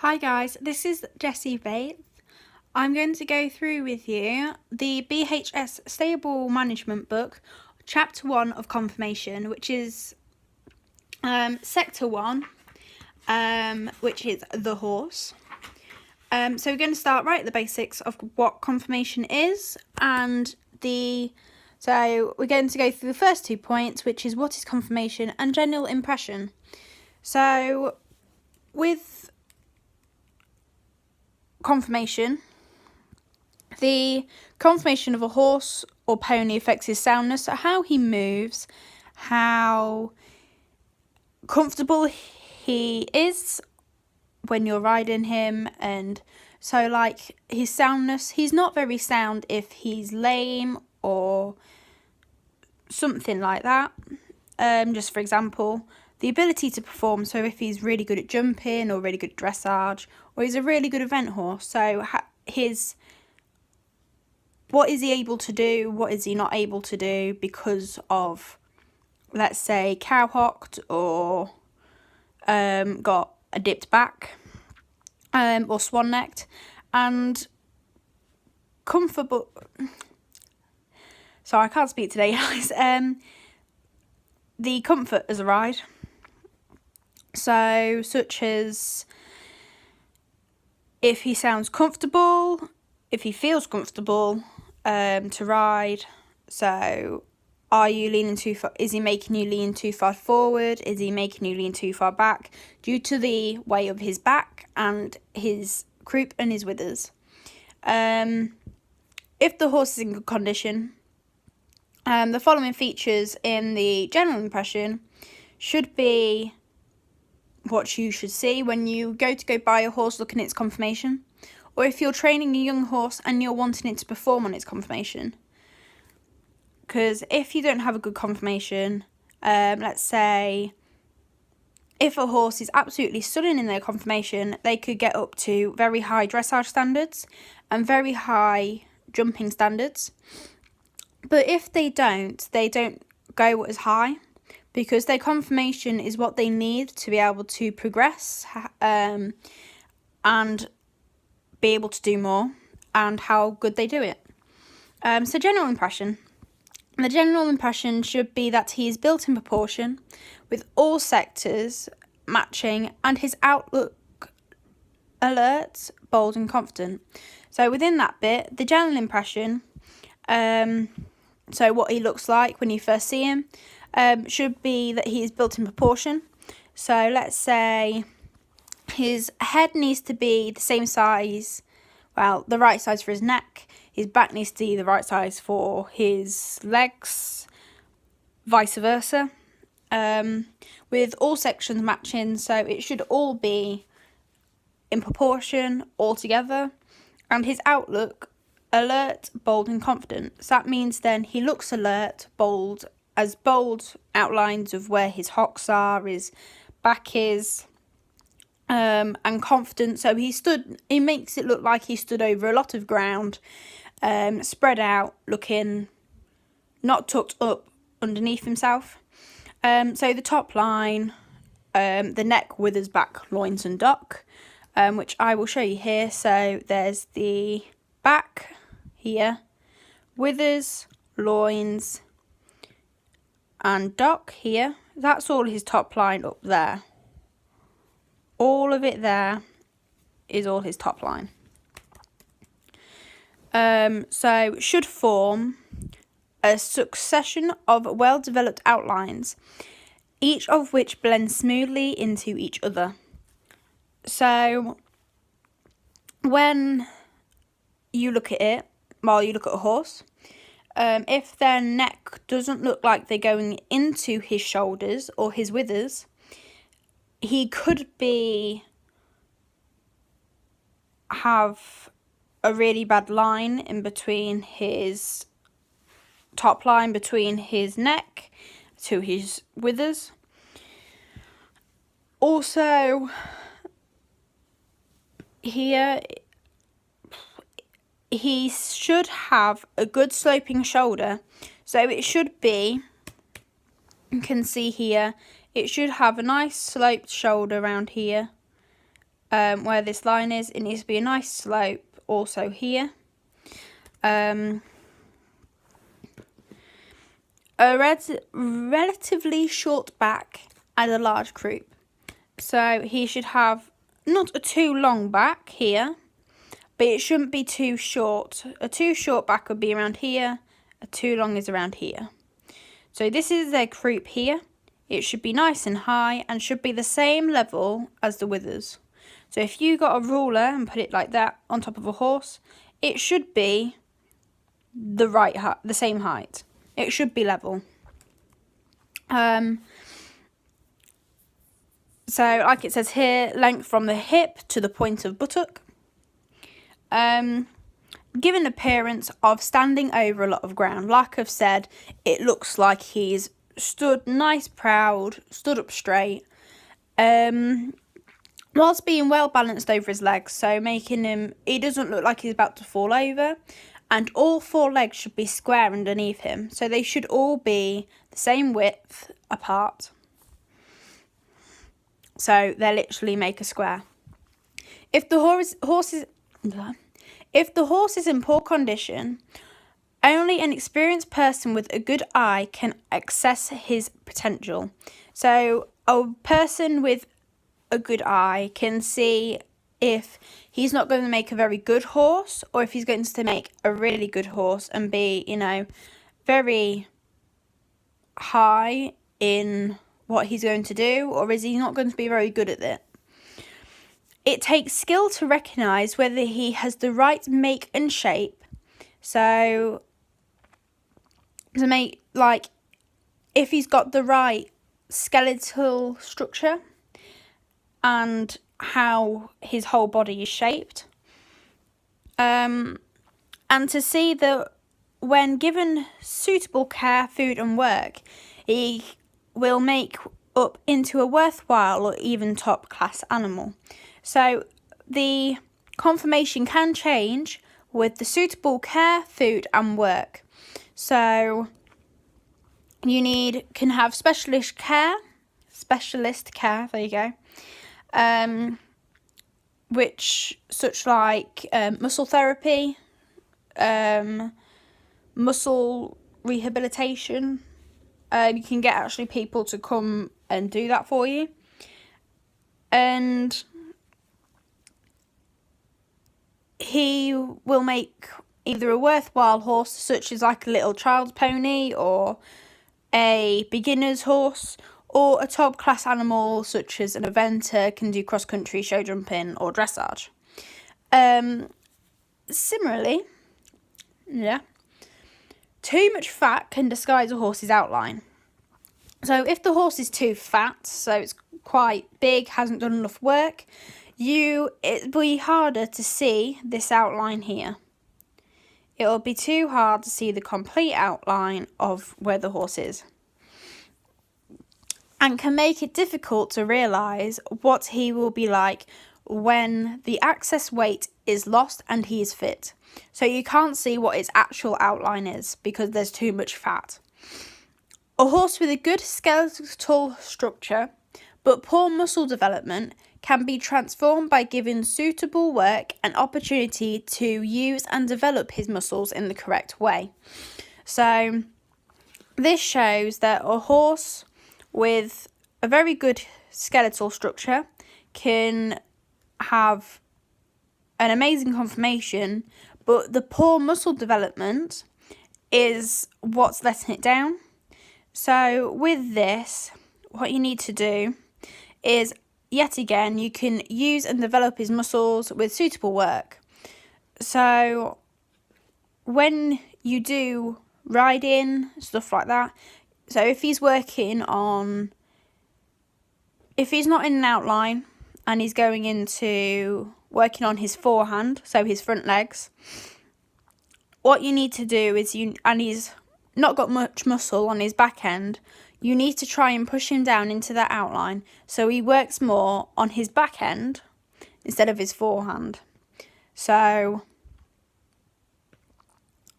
Hi guys, this is Jessie Faith. I'm going to go through with you the BHS Stable Management book, Chapter 1 of Confirmation, which is Sector 1, which is the horse. So we're going to start right at the basics of what confirmation is, so we're going to go through the first 2 points, which is what is confirmation and general impression. So with confirmation, the confirmation of a horse or pony affects his soundness, so how he moves, how comfortable he is when you're riding him, and so like his soundness, he's not very sound if he's lame or something like that. Just for example, the ability to perform, so if he's really good at jumping or really good at dressage, or he's a really good event horse, so what is he able to do, what is he not able to do because of, let's say, cow-hocked or got a dipped back or swan-necked, and comfortable. Sorry, I can't speak today, guys. The comfort as a ride. So, such as if he sounds comfortable, if he feels comfortable to ride. So, are you leaning too far? Is he making you lean too far forward? Is he making you lean too far back due to the way of his back and his croup and his withers? If the horse is in good condition, the following features in the general impression should be what you should see when you go buy a horse looking at its confirmation, or if you're training a young horse and you're wanting it to perform on its confirmation. Because if you don't have a good confirmation, let's say if a horse is absolutely stunning in their confirmation, they could get up to very high dressage standards and very high jumping standards. But if they don't go as high, because their confirmation is what they need to be able to progress and be able to do more, and how good they do it. So general impression. The general impression should be that he is built in proportion, with all sectors matching, and his outlook alert, bold and confident. So within that bit, the general impression, so what he looks like when you first see him, should be that he is built in proportion. So let's say his head needs to be the same size, well, the right size for his neck. His back needs to be the right size for his legs, vice versa. With all sections matching, so it should all be in proportion all together. And his outlook, alert, bold and confident. So that means then he looks alert, bold outlines of where his hocks are, his back is, and confident. So he makes it look like he stood over a lot of ground, spread out, looking not tucked up underneath himself. So the top line, the neck, withers, back, loins and dock, which I will show you here. So there's the back here, withers, loins and dock here. That's all his top line up there. All of it there is all his top line. So should form a succession of well-developed outlines, each of which blends smoothly into each other. So when you look at it, while you look at a horse, if their neck doesn't look like they're going into his shoulders or his withers, he could have a really bad line in between his top line, between his neck to his withers. Also, here, he should have a good sloping shoulder. So it should be, you can see here, it should have a nice sloped shoulder around here, where this line is. It needs to be a nice slope also here. A relatively short back and a large croup. So he should have not a too long back here, but it shouldn't be too short. A too short back would be around here, a too long is around here. So this is their croup here. It should be nice and high and should be the same level as the withers. So if you got a ruler and put it like that on top of a horse, it should be the same height. It should be level. So like it says here, length from the hip to the point of buttock. Given appearance of standing over a lot of ground. Like I've said, it looks like he's stood nice, proud, stood up straight, whilst being well balanced over his legs, so making him, he doesn't look like he's about to fall over, and all 4 legs should be square underneath him, so they should all be the same width apart, so they literally make a square. If the horse is in poor condition, only an experienced person with a good eye can access his potential. So a person with a good eye can see if he's not going to make a very good horse, or if he's going to make a really good horse and be, you know, very high in what he's going to do, or is he not going to be very good at it. It takes skill to recognise whether he has the right make and shape. So to make, like, if he's got the right skeletal structure and how his whole body is shaped, and to see that when given suitable care, food and work, he will make up into a worthwhile or even top class animal. So the conformation can change with the suitable care, food and work. So you can have specialist care, there you go, which such like muscle therapy, muscle rehabilitation. You can get actually people to come and do that for you. And he will make either a worthwhile horse, such as like a little child's pony or a beginner's horse, or a top class animal such as an eventer, can do cross country, show jumping or dressage. Similarly, too much fat can disguise a horse's outline. So if the horse is too fat, so it's quite big, hasn't done enough work, it'll be harder to see this outline here. It'll be too hard to see the complete outline of where the horse is, and can make it difficult to realise what he will be like when the excess weight is lost and he is fit. So you can't see what its actual outline is because there's too much fat. A horse with a good skeletal structure but poor muscle development can be transformed by given suitable work and opportunity to use and develop his muscles in the correct way. So this shows that a horse with a very good skeletal structure can have an amazing conformation, but the poor muscle development is what's letting it down. So with this, what you need to do is, yet again, you can use and develop his muscles with suitable work. So when you do riding, stuff like that, so if he's not in an outline and he's going into working on his forehand, so his front legs, what you need to do is, and he's not got much muscle on his back end, you need to try and push him down into that outline so he works more on his back end instead of his forehand. So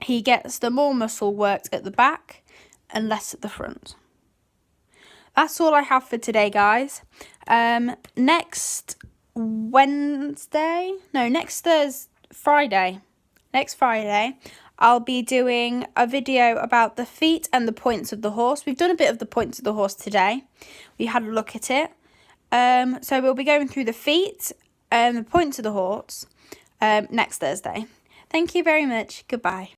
he gets the more muscle worked at the back and less at the front. That's all I have for today, guys. Next Wednesday, no, Friday. Next Friday, I'll be doing a video about the feet and the points of the horse. We've done a bit of the points of the horse today. We had a look at it. So we'll be going through the feet and the points of the horse next Thursday. Thank you very much. Goodbye.